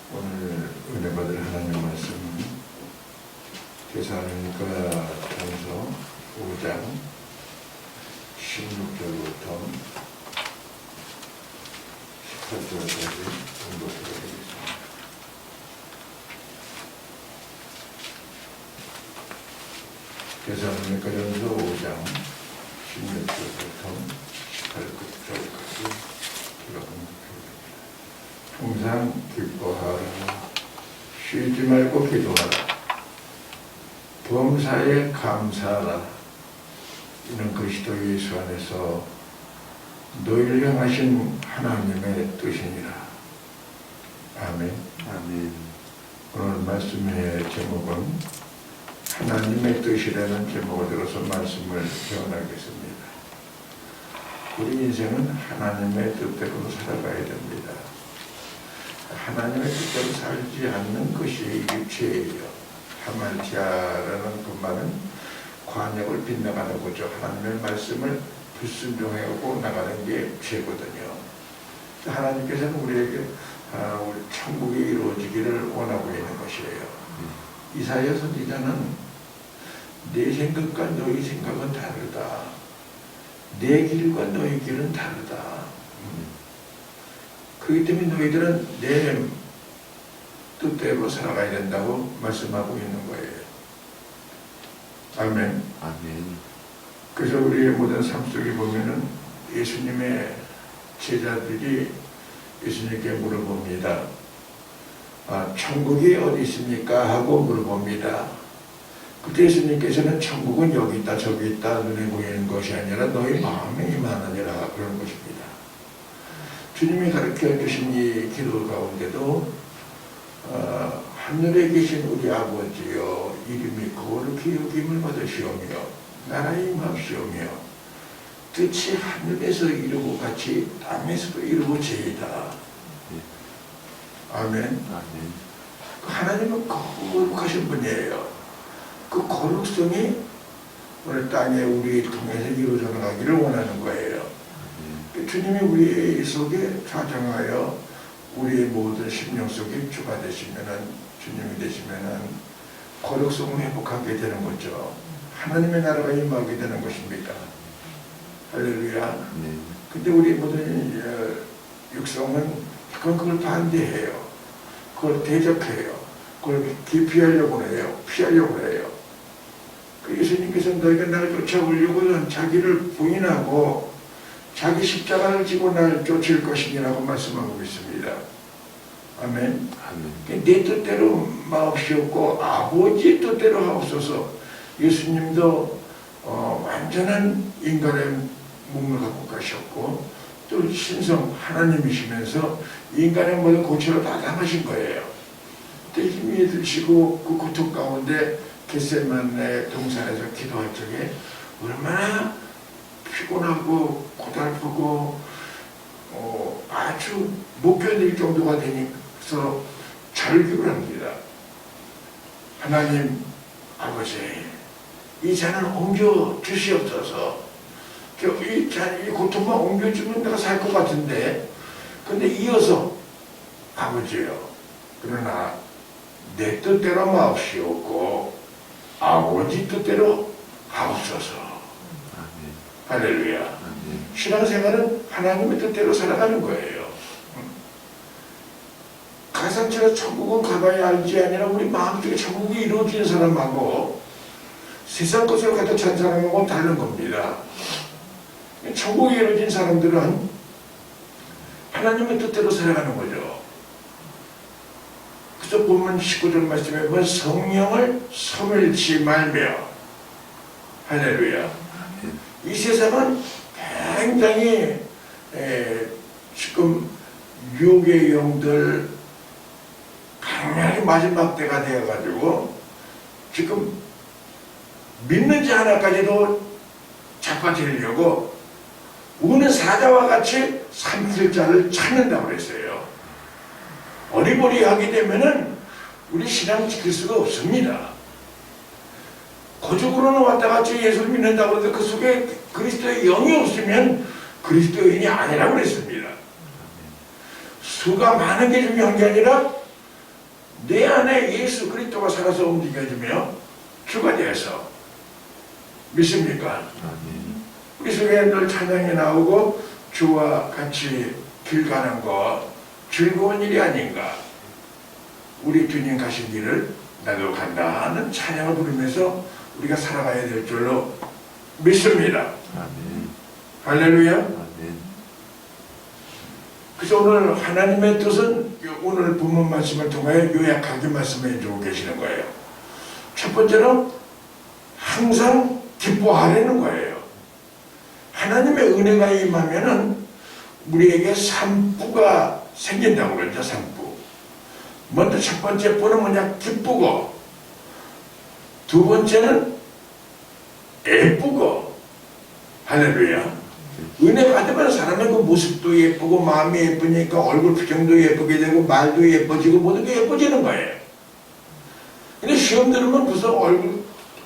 오늘 은혜 받을 하나님 말씀은 데살로니가 전서 5장 16절부터 18절까지 공독해드리겠습니다. 데살로니가 전서 5장 16절부터 18절까지 제가 공독해드립니다. 항상 기뻐하라. 쉬지 말고 기도하라. 범사에 감사하라. 이는 그리스도 예수 안에서 너희를 향하신 하나님의 뜻이니라. 아멘. 아멘. 오늘 말씀의 제목은 하나님의 뜻이라는 제목을 들어서 말씀을 전하겠습니다. 우리 인생은 하나님의 뜻대로 살아가야 됩니다. 하나님의 뜻대로 살지 않는 것이 일체예요. 하말티아라는 그 말은 관역을 빗나가는 거죠. 하나님의 말씀을 불순종하고 나가는 게 죄거든요. 하나님께서는 우리에게 우리 천국이 이루어지기를 원하고 있는 것이에요. 이사야 선지자는 내 생각과 너희 생각은 다르다. 내 길과 너희 길은 다르다. 그렇기 때문에 너희들은 내 뜻대로 살아가야 된다고 말씀하고 있는 거예요. 아멘. 아멘. 그래서 우리의 모든 삶 속에 보면은 예수님의 제자들이 예수님께 물어봅니다. 천국이 어디 있습니까? 하고 물어봅니다. 그때 예수님께서는 천국은 여기 있다 저기 있다 눈에 보이는 것이 아니라 너희 마음에 임하느니라 그런 것입니다. 주님이 가르쳐 주신 이 기도 가운데도 하늘에 계신 우리 아버지여 이름이 거룩히 여김을 받으시오며 나라에 임합시오며 뜻이 하늘에서 이루고 같이 땅에서도 이루어지이다. 아멘. 아멘. 하나님은 거룩하신 분이에요. 그 거룩성이 오늘 땅에 우리 통해서 이루어져 나가기를 원하는 거예요. 주님이 우리 속에 좌정하여 우리의 모든 심령 속에 주가 되시면은, 주님이 되시면은 거룩성을 회복하게 되는 거죠. 하나님의 나라가 임하게 되는 것입니다. 할렐루야. 근데 우리 모든 육성은 그걸 반대해요. 그걸 대적해요. 그걸 기피하려고 해요. 피하려고 해요. 그 예수님께서 너희가 나를 쫓아오려고는 자기를 부인하고 자기 십자가를 지고 나를 쫓을 것이니라고 말씀하고 있습니다. 아멘. 아멘. 내 뜻대로 마옵시옵고 아버지 뜻대로 하옵소서. 예수님도 완전한 인간의 몸을 갖고 가셨고 또 신성 하나님이시면서 인간의 모든 고초를 다 당하신 거예요. 그때 힘이 드시고 그 고통 가운데 겟세마네 동산에서 기도할 적에 얼마나 피곤하고 고달프고 아주 못 견딜 정도가 되면서 절규를 합니다. 하나님 아버지 이 잔을 옮겨 주시옵소서. 이 고통만 옮겨주면 내가 살 것 같은데 근데 이어서 아버지요 그러나 내 뜻대로 마옵시옵고 아버지 뜻대로 하옵소서. 할렐루야. 신앙생활은 하나님의 뜻대로 살아가는 거예요. 가상처럼 천국은 가봐야 알지 아니라 우리 마음속에 천국이 이루어지는 사람하고 세상 것을 갖다 찬 사람하고 다른 겁니다. 천국이 이루어진 사람들은 하나님의 뜻대로 살아가는 거죠. 그래서 보면 19절 말씀에 보면 성령을 소멸치 말며 할렐루야. 이 세상은 굉장히 지금 유혹의 영들 강하게 마지막 때가 되어가지고 지금 믿는지 하나까지도 잡아들이려고 우는 사자와 같이 삼킬 자를 찾는다고 그랬어요. 어리버리하게 되면은 우리 신앙 지킬 수가 없습니다. 거적으로는 왔다 갔이 예수를 믿는다고 하는데 그 속에 그리스도의 영이 없으면 그리스도인이 아니라고 그랬습니다. 수가 많은 게 중요한 게 아니라 내 안에 예수 그리스도가 살아서 움직여주며 주가 되어서 믿습니까? 우리 속에 늘 찬양이 나오고 주와 같이 길 가는 거 즐거운 일이 아닌가. 우리 주님 가신 길을 나도 간다 하는 찬양을 부르면서 우리가 살아가야 될 줄로 믿습니다. 아멘. 할렐루야. 아멘. 그래서 오늘 하나님의 뜻은 오늘 본문 말씀을 통하여 요약하게 말씀해 주고 계시는 거예요. 첫 번째로 항상 기뻐하라는 거예요. 하나님의 은혜가 임하면은 우리에게 산부가 생긴다고 그러죠. 산부. 먼저 첫 번째 부는 뭐냐? 기쁘고, 두 번째는 예쁘고. 할렐루야. 은혜 받으면 사람의 그 모습도 예쁘고 마음이 예쁘니까 얼굴 표정도 예쁘게 되고 말도 예뻐지고 모든 게 예뻐지는 거예요. 근데 시험 들으면 벌써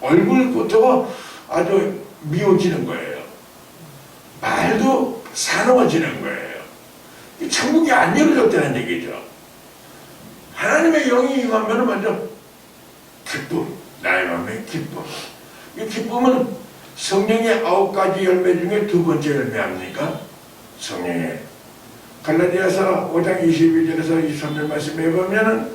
얼굴부터가 아주 미워지는 거예요. 말도 사나워지는 거예요. 천국이 안 열어졌다는 얘기죠. 하나님의 영이 임하면 먼저 기쁨, 나의 마음의 기쁨. 이 기쁨은 성령의 9가지 열매 중에 두 번째 열매 아닙니까? 성령의. 갈라디아서 5장 22절에서 23절 말씀해 보면은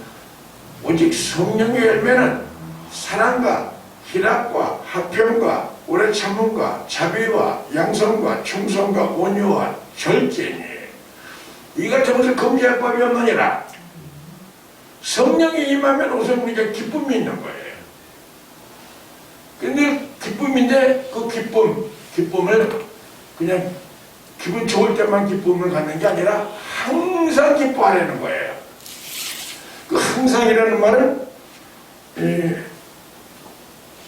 오직 성령의 열매는 사랑과 희락과 화평과 오래 참음과 자비와 양성과 충성과 온유와 절제니 이 같은 것을 금지할 법이 없느니라. 성령이 임하면 우선 우리가 기쁨이 있는 거예요. 근데 기쁨인데 그 기쁨을 그냥 기분 좋을 때만 기쁨을 갖는 게 아니라 항상 기뻐하려는 거예요. 그 항상이라는 말은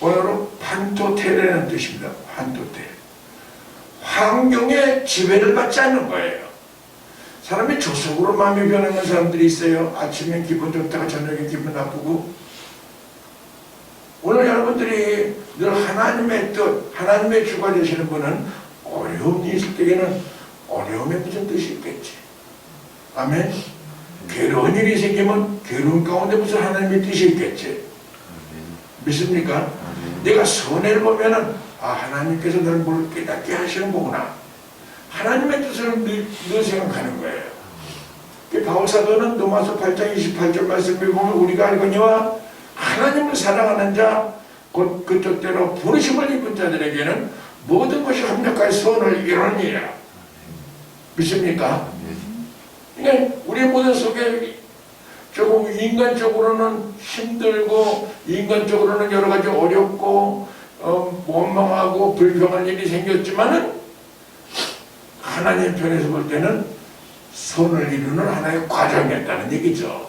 원어로 판토테라는 뜻입니다. 판토테. 환경에 지배를 받지 않는 거예요. 사람이 조속으로 마음이 변하는 사람들이 있어요. 아침엔 기분 좋다가 저녁에 기분 나쁘고. 오늘 여러분들이 늘 하나님의 뜻, 하나님의 주가 되시는 분은 어려움이 있을 때에는 어려움에 무슨 뜻이 있겠지. 아멘. 괴로운 일이 생기면 괴로운 가운데 무슨 하나님의 뜻이 있겠지. 믿습니까? 내가 손해를 보면은 하나님께서 나를 뭘 깨닫게 하시는 거구나. 하나님의 뜻을 늘 생각하는 거예요. 바울사도는 로마서 8장 28절 말씀을 보면 우리가 알거니와 하나님을 사랑하는 자 곧 그 뜻대로 부르심을 입은 자들에게는 모든 것이 합력하여 선을 이루느니라. 믿습니까? 그러니까 우리 모든 속에 조금 인간적으로는 힘들고 인간적으로는 여러 가지 어렵고 원망하고 불평할 일이 생겼지만은 하나님 편에서 볼 때는 선을 이루는 하나의 과정이었다는 얘기죠.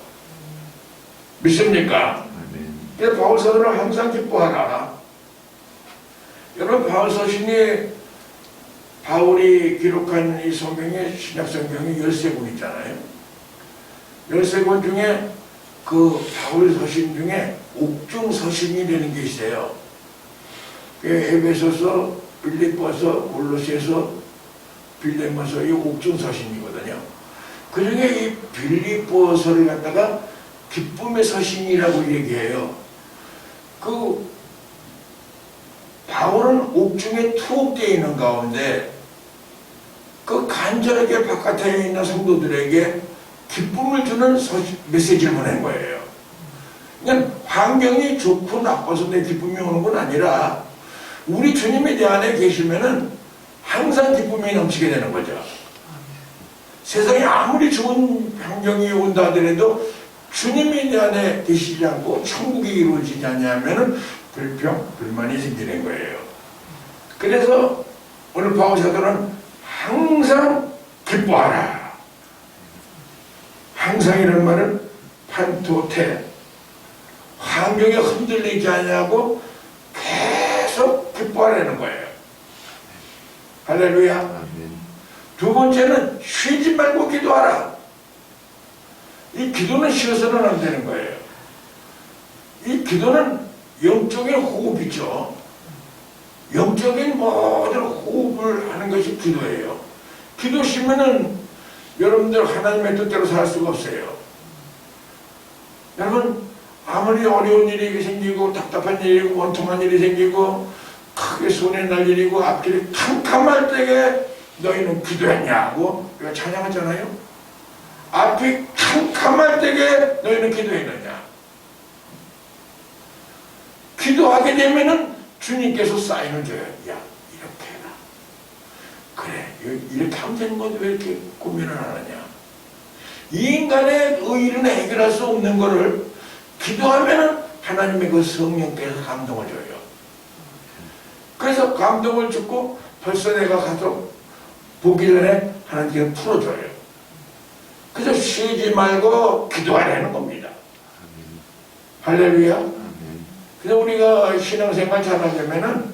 믿습니까? 그래서 바울서신을 항상 기뻐하라. 여러분 바울서신이 바울이 기록한 이 성경의 신약성경이 13권 있잖아요. 13권 중에 그 바울서신 중에 옥중서신이라는 게 있어요. 에베소서, 빌립보서, 골로새서, 빌레몬서 이 옥중서신이거든요. 그 중에 이 빌립보서를 갖다가 기쁨의 서신이라고 얘기해요. 그 바울은 옥중에 투옥되어 있는 가운데 그 간절하게 바깥에 있는 성도들에게 기쁨을 주는 메시지를 보낸 거예요. 그러니까 환경이 좋고 나빠서 내 기쁨이 오는 건 아니라 우리 주님이 내 안에 계시면은 항상 기쁨이 넘치게 되는 거죠. 세상에 아무리 좋은 환경이 온다 하더라도 주님이 내 안에 계시지 않고 천국이 이루어지지 않냐면은 불평, 불만이 생기는 거예요. 그래서 오늘 바울사도는 항상 기뻐하라. 항상이라는 말은 판토테. 환경에 흔들리지 않냐고 계속 기뻐하라는 거예요. 할렐루야. 두 번째는 쉬지 말고 기도하라. 이 기도는 쉬어서는 안 되는 거예요. 이 기도는 영적인 호흡이죠. 영적인 모든 호흡을 하는 것이 기도예요. 기도 쉬면은 여러분들 하나님의 뜻대로 살 수가 없어요. 여러분, 아무리 어려운 일이 생기고 답답한 일이고 원통한 일이 생기고 크게 손에 날 일이고 앞길이 캄캄할 때에 너희는 기도했냐고 우리가 찬양하잖아요. 앞이 캄캄할 때에 너희는 기도했느냐. 기도하게 되면은 주님께서 사인을 줘요. 야, 이렇게 해라. 그래, 이렇게 하면 되는 건데 왜 이렇게 고민을 하느냐. 이 인간의 의의는 해결할 수 없는 거를 기도하면은 하나님의 그 성령께서 감동을 줘요. 그래서 감동을 주고 벌써 내가 가서 보기 전에 하나님께서 풀어줘요. 그래서 쉬지 말고 기도하라는 겁니다. 할렐루야. 그래서 우리가 신앙생활 잘하려면은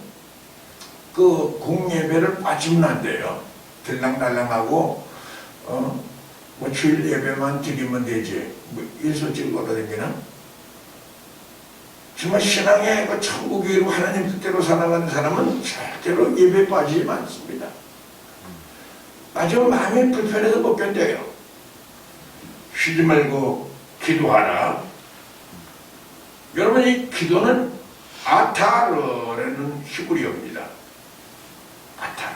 그 공예배를 빠지면 안 돼요. 들랑달랑하고 뭐 주일 예배만 드리면 되지. 뭐 일소질 걸어다니나? 정말 신앙의 그 천국의 이루 하나님 뜻대로 살아가는 사람은 절대로 예배 빠지지 않습니다. 빠지면 마음이 불편해서 못 견뎌요. 쉬지 말고 기도하라. 여러분, 이 기도는 아타르라는 히브리어입니다. 아타르.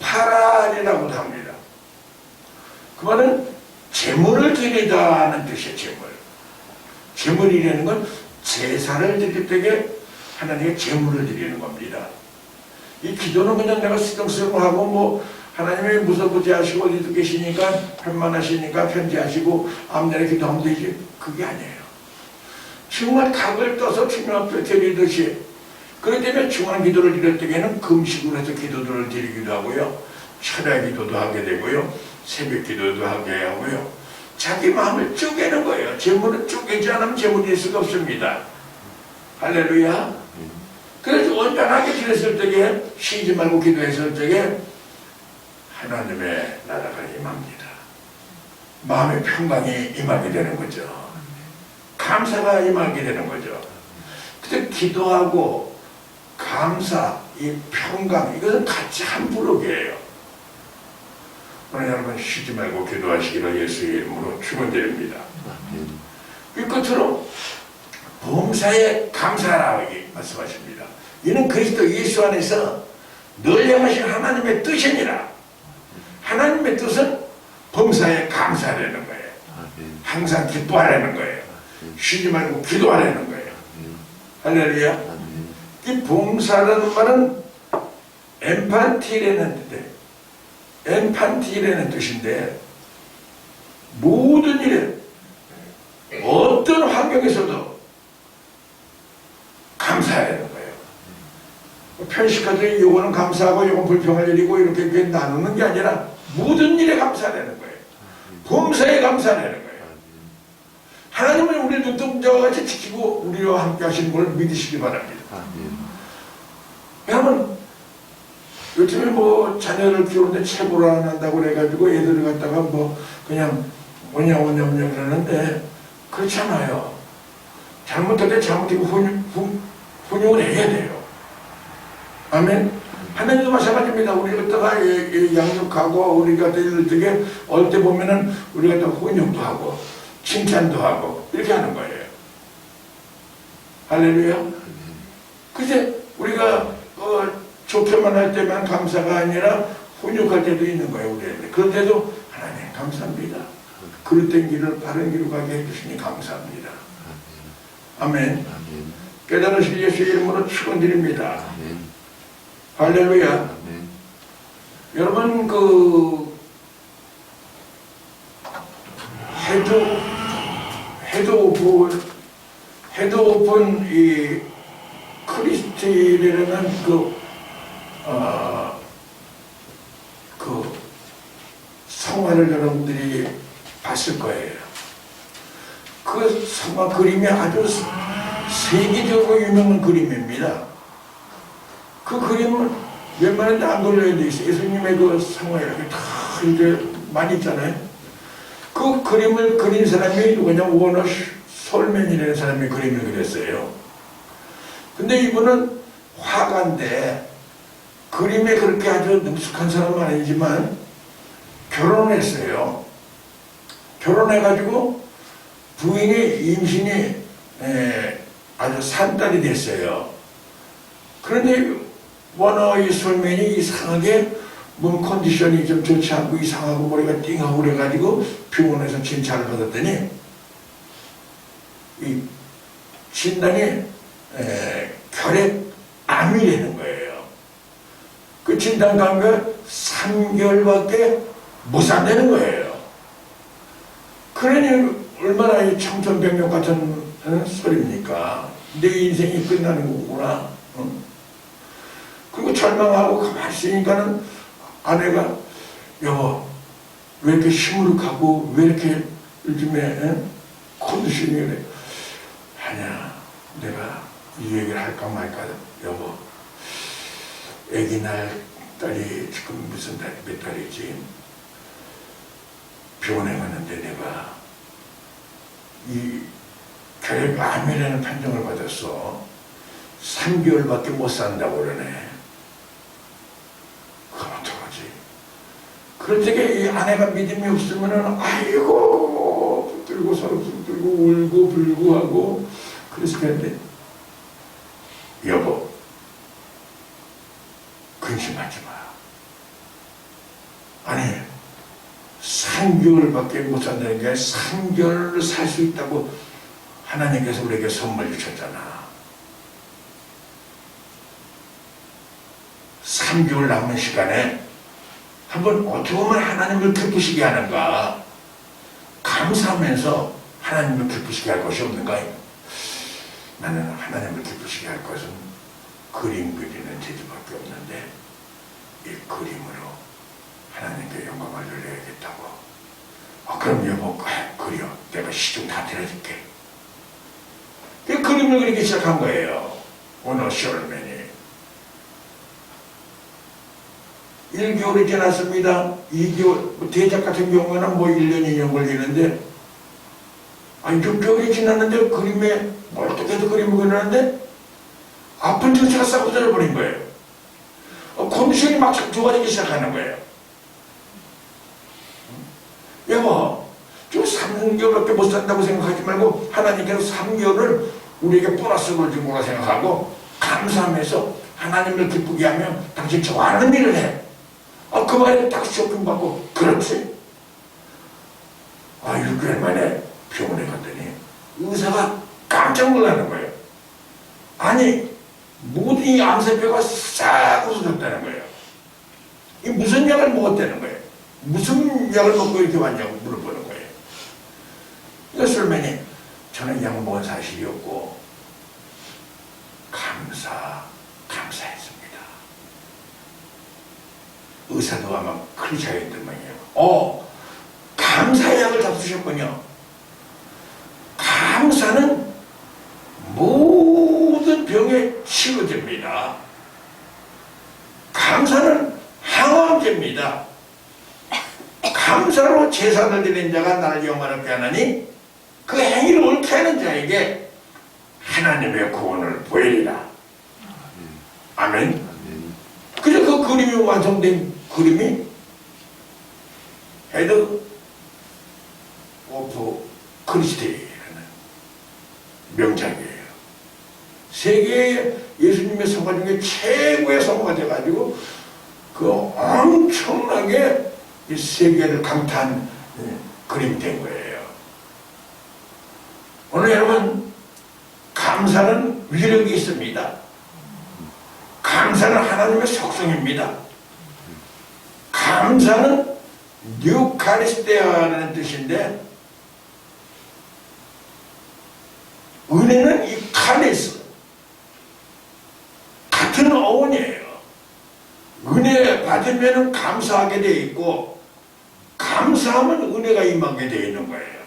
파란이라고도 합니다. 그 말은 제물을 드리다는 뜻이에요. 제물이라는 건 제사를 드릴 때에 하나님의 제물을 드리는 겁니다. 이 기도는 그냥 내가 쓰렁쓰렁하고 뭐 하나님이 무섭게 하시고 어디도 계시니까 편만하시니까 편지하시고 아무데나 기도하면 되지. 그게 아니에요. 정말 각을 떠서 주님 앞에 드리듯이. 그렇기 때문에 중앙 기도를 드릴 때에는 금식으로 해서 기도들을 드리기도 하고요. 철야 기도도 하게 되고요. 새벽 기도도 하게 하고요. 자기 마음을 쪼개는 거예요. 재물은 쪼개지 않으면 재물이 될 수가 없습니다. 할렐루야. 그래서 온전하게 드렸을 때에 쉬지 말고 기도했을 때에 하나님의 나라가 임합니다. 마음의 평강이 임하게 되는 거죠. 감사가 임하게 되는 거죠. 그때 기도하고 감사, 이 평강, 이것은 같이 한 부록이에요. 오늘 여러분 쉬지 말고 기도하시기를 예수의 이름으로 축원드립니다. 이 끝으로 범사에 감사하라고 말씀하십니다. 이는 그리스도 예수 안에서 늘 행하신 하나님의 뜻이니라. 하나님의 뜻은 범사에 감사하라는 거예요. 항상 기뻐하라는 거예요. 쉬지 말고 기도하라는 거예요. 할렐루야. 이 범사라는 말은 엠판티라는 뜻인데 모든 일에 어떤 환경에서도 감사하라는 거예요. 편식하더니 요거는 감사하고 요건 불평할 일이고 이렇게 나누는 게 아니라 모든 일에 감사하라는 거예요. 범사에 감사하라는 거예요. 하나님은 우리 눈동자와 같이 지키고 우리와 함께 하시는 걸 믿으시기 바랍니다. 여러분, 요즘에 뭐 자녀를 키우는데 체벌을 안 한다고 그래가지고 애들을 갖다가 뭐 그냥 오냐오냐 그러는데 그렇잖아요. 잘못할 때 잘못이고 훈육을 해야 돼요. 아멘. 하나님도 마찬가지입니다. 우리 갖다가 양육하고 우리가 되게 어릴 때 보면은 우리 갖다가 훈육도 하고 칭찬도 하고 이렇게 하는 거예요. 할렐루야. 그제 우리가 좋게만 할 때만 감사가 아니라 훈육할 때도 있는 거예요. 우리한테. 그런데도 하나님 감사합니다. 그릇된 길을 바른 길로 가게 해주시니 감사합니다. 아멘. 깨달으실 예수의 이름으로 축원드립니다. 할렐루야. 여러분 헤드 오픈 이 크리스티라는 그 성화를 여러분들이 봤을 거예요. 그 성화 그림이 아주 세계적으로 유명한 그림입니다. 그 그림은 웬만한데 안 걸려야 돼 있어요. 예수님의 그 성화 이렇게 다 이제 많이 있잖아요. 그 그림을 그린 사람이 누구냐? 워너 솔맨이라는 사람이 그림을 그렸어요. 근데 이분은 화가인데 그림에 그렇게 아주 능숙한 사람은 아니지만 결혼했어요. 결혼해가지고 부인이 임신이 아주 산딸이 됐어요. 그런데 워낙 이 솔맨이 이상하게 몸 컨디션이 좀 좋지 않고 이상하고 머리가 띵하고 그래가지고 병원에서 진찰을 받았더니 이 진단이 혈액암이라는 거예요. 그 진단 간게 3개월밖에 못 산다는 거예요. 그러니 얼마나 이 청천벽력 같은 소리입니까? 내 인생이 끝나는 거구나. 그리고 절망하고 가만히 있으니까는 아내가 여보 왜 이렇게 시무룩하고 왜 이렇게 요즘에 컨디션이 그래. 아니야 내가 이 얘기를 할까 말까. 여보 애기 날 딸이 지금 무슨 달이 몇 달이지 병원에 갔는데 내가 이 혈액암이라는 판정을 받았어. 3개월밖에 못 산다고 그러네. 그럼 어떡하지? 그럴 때에 이 아내가 믿음이 없으면은 아이고 붙들고 서로 붙들고 울고 불고 하고 그래서 그랬는데 여보 근심하지 마. 아니 3개월밖에 못 산다는 게 3개월을 살 수 있다고 하나님께서 우리에게 선물 주셨잖아. 3개월 남은 시간에 한번 어떻게 보면 하나님을 기쁘시게 하는가 감사하면서 하나님을 기쁘시게 할 것이 없는가. 나는 하나님을 기쁘시게 할 것은 그림 그리는 재주밖에 없는데 이 그림으로 하나님께 영광을 돌려야겠다고. 그럼 여보 그려. 내가 시중 다 들어줄게. 그 그림을 그리기 시작한 거예요. 오너 셜맨이 1개월이 지났습니다. 2개월 대작 같은 경우는 뭐 1년 2년 걸리는데 6개월이 지났는데 그림에 멀쩡해도 그림을 그리는데 아픈 증세가 싹 없어져버린 거예요. 컨디션이 막 좋아지기 시작하는 거예요. 여보, 좀 3개월밖에 못 산다고 생각하지 말고 하나님께서 3개월을 우리에게 보너스를 준 거라 생각하고 감사하면서 하나님을 기쁘게 하면 당신 좋아하는 일을 해. 그 말에 딱 쇼핑 받고 그렇지. 6개월 만에 병원에 갔더니 의사가 깜짝 놀라는 거예요. 아니 모든 이 암세포가 싹 없어졌다는 거예요. 이 무슨 약을 먹었다는 거예요. 무슨 약을 먹고 이렇게 왔냐고 물어보는 거예요. 그래서 솔맨이 저는 약 먹은 사실이 없고 감사했습니다. 의사도 아마 클리셰였던 모양이에요. 감사약을 잡수셨군요. 감사는 모든 병에 치료됩니다. 감사는 항암제입니다. 감사로 제사를 드린 자가 나를 영원하게 하나니 그 행위를 옳게 하는 자에게 하나님의 구원을 보이리라. 아멘. 그래서 그 그림이 완성된 그림이 헤드 오브 크리스티라는 명작이에요. 세계의 예수님의 성화 중에 최고의 성화가 돼가지고 그 엄청나게 이 세계를 강타한 그림이 된 거예요. 오늘 여러분 감사는 위력이 있습니다. 감사는 하나님의 속성입니다. 감사는 뉴카리스테아라는 뜻인데 은혜는 이 카리스 같은 어원이에요. 은혜 받으면 감사하게 되어 있고 감사하면 은혜가 임하게 되어 있는 거예요.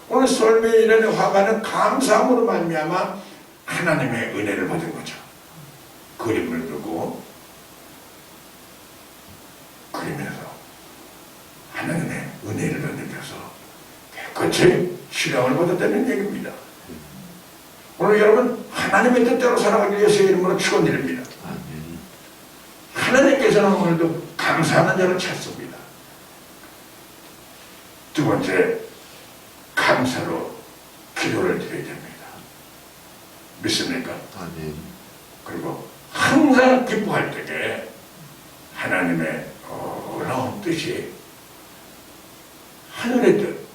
오늘 솔메이라는 화가는 감사함으로 말미암아 하나님의 은혜를 받은 거죠. 그림을 두고 그리면서 하나님의 은혜를 느껴서 깨끗이 실형을 받았다는 얘기입니다. 오늘 여러분 하나님의 뜻대로 살아가기 위해서 이름으로 축원드립니다. 하나님께서는 오늘도 감사하는 자를 찾습니다. 두 번째, 감사로 기도를 드려야 됩니다. 믿습니까? 아멘. 그리고 항상 기뻐할 때에 하나님의 놀라운 뜻이 하늘의 뜻,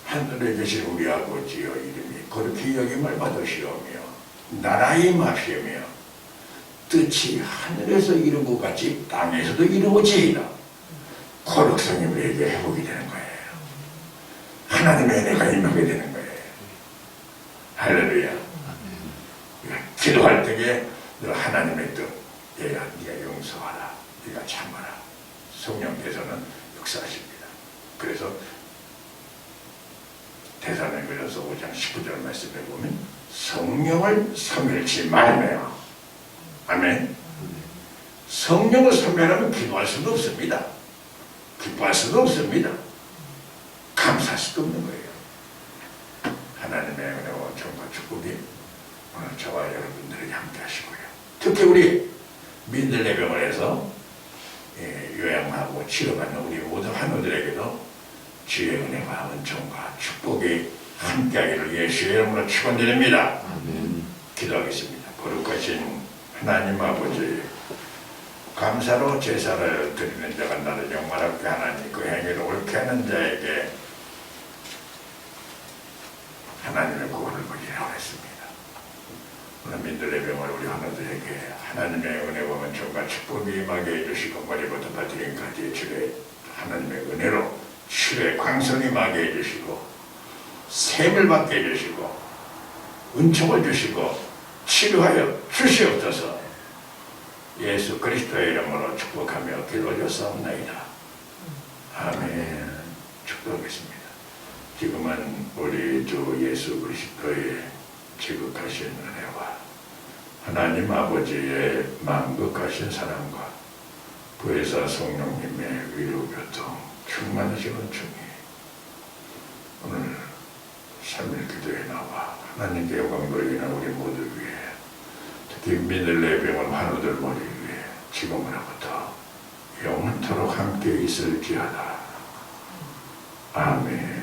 하늘에 계신 우리 아버지의 이름이 거룩히 여김을 받으시오며 나라의 마시며 뜻이 하늘에서 이룬 것 같이 땅에서도 이루어지이다. 거룩성이 우리에게 회복이 되는 거예요. 하나님의 은혜가 임하게 되는 거예요. 할렐루야. 우리가 기도할 때에 늘 하나님의 뜻, 얘야 네가 용서하라, 네가 참아라. 성령께서는 역사하십니다. 그래서 데살로니가전서 5장 19절 말씀에 보면 성령을 섬멸치 말며, 아멘. 성령을 섬멸하면 기도할 수도 없습니다. 기뻐할 수도 없습니다. 감사할 수도 없는 거예요. 하나님의 은혜와 정과 축복이 오늘 저와 여러분들에게 함께 하시고요. 특히 우리 민들레병을 해서 요양하고 치료받는 우리 모든 환우들에게도 주의 은혜와 은총과 축복이 함께하기를 예수의 이름으로 축원드립니다. 아멘. 기도하겠습니다. 거룩하신 하나님 아버지, 감사로 제사를 드리는 자가 나를 영원하게 하나님 그 행위를 옳게 하는 자에게 하나님의 구원을 보리라고 했습니다. 오늘 민들레병을 우리 환우들에게 하나님의 은혜와 은총과 축복이 임하게 해주시고 머리부터 발뒤까지 주의 하나님의 은혜로 주의 광선이 임하게 해주시고 샘을 받게 해주시고 은총을 주시고 치료하여 주시옵소서. 예수 그리스도의 이름으로 축복하며 기도하였사옵나이다. 아멘. 축복하겠습니다. 지금은 우리 주 예수 그리스도의 지극하신 은혜와 하나님 아버지의 만극하신 사랑과 부회사 성령님의 위로교통 충만하신 은총이 오늘 3일 기도에 나와 하나님께 영광 돌리는 우리 모두 위에, 특히 민들레병원 환우들 머리 위에 지금으로부터 영원토록 함께 있을지어다. 아멘.